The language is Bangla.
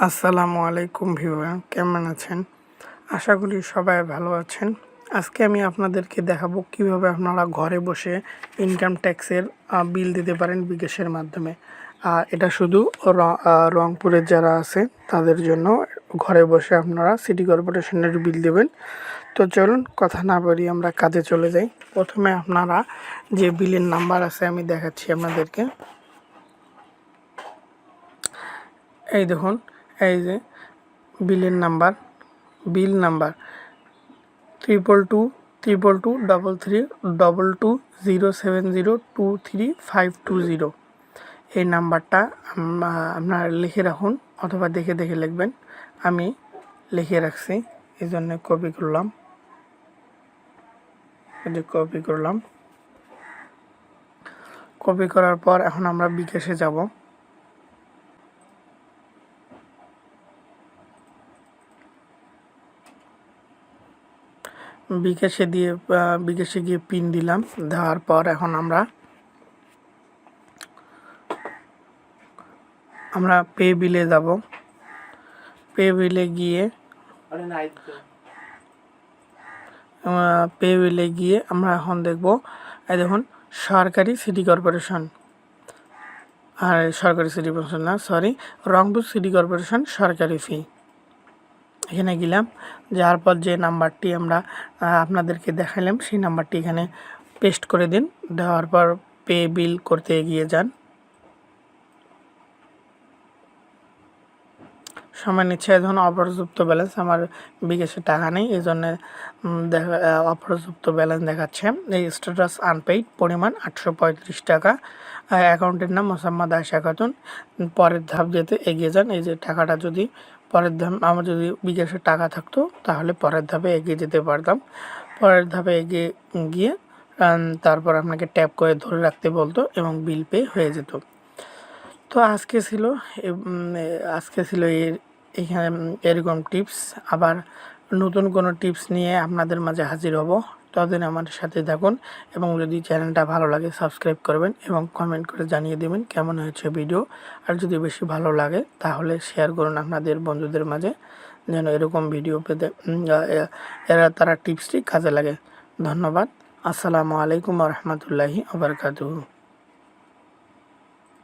আসসালামু আলাইকুম ভিউয়ার, কেমন আছেন? আশা করি সবাই ভালো আছেন। আজকে আমি আপনাদেরকে দেখাবো কিভাবে আপনারা ঘরে বসে ইনকাম ট্যাক্সের বিল দিতে পারেন বিকাশের মাধ্যমে। এটা শুধু রংপুরের যারা আছে তাদের জন্য। ঘরে বসে আপনারা সিটি কর্পোরেশনের বিল দেবেন। তো চলুন কথা না বাড়িয়ে আমরা কাজে চলে যাই। প্রথমে আপনারা যে বিলের নাম্বার আছে আমি দেখাচ্ছি আপনাদেরকে। এই দেখুন, এই যে বিল নাম্বার 222232207023520। এই নাম্বারটা আপনারা লিখে রাখুন অথবা দেখে দেখে লিখবেন। আমি লিখে রাখছি, এই জন্য কপি করলাম। কপি করার পর এখন আমরা বিকাশে যাব। বিকাশে গিয়ে পিন দিলাম। দেওয়ার পর এখন আমরা পে বিলে যাব। পে বিলে গিয়ে আমরা এখন দেখব, এই দেখুন সরকারি city corporation, Rangpur city corporation সরকারি ফি। এখানে গেলাম, যাওয়ার পর যে নাম্বারটি আমরা আপনাদেরকে দেখালাম সেই নাম্বারটি এখানে পেস্ট করে দিন। দেওয়ার পর পে বিল করতে এগিয়ে যান। সময় নিচ্ছে। এখন অপর্যাপ্ত ব্যালেন্স, আমার বিকাশে টাকা নেই, এই জন্য অপর্যাপ্ত ব্যালেন্স দেখাচ্ছে। এই স্ট্যাটাস আনপেইড, পরিমাণ 835 টাকা, অ্যাকাউন্টের নাম মোসাম্মদ আয়েশা খাতুন। পরের ধাপ যেতে এগিয়ে যান। এই যে টাকাটা যদি পরের ধাপ, আমার যদি বিকাশে টাকা থাকতো তাহলে পরের ধাপে এগিয়ে যেতে পারতাম। পরের ধাপে এগিয়ে গিয়ে তারপর আপনাকে ট্যাপ করে ধরে রাখতে বলতো এবং বিল পে হয়ে যেত। তো আজকে ছিল এখানে এরকম টিপস। আবার নতুন কোনো টিপস নিয়ে আপনাদের মাঝে হাজির হব। ততদিন আমাদের সাথে থাকুন এবং যদি চ্যানেলটা ভালো লাগে সাবস্ক্রাইব করবেন এবং কমেন্ট করে জানিয়ে দেবেন কেমন হয়েছে ভিডিও। আর যদি বেশি ভালো লাগে তাহলে শেয়ার করুন আপনাদের বন্ধুদের মাঝে, যেন এরকম ভিডিও পেতে তারা টিপসটি কাজে লাগে। ধন্যবাদ। আসসালামু আলাইকুম ওয়া রাহমাতুল্লাহি ওয়া বারাকাতুহু।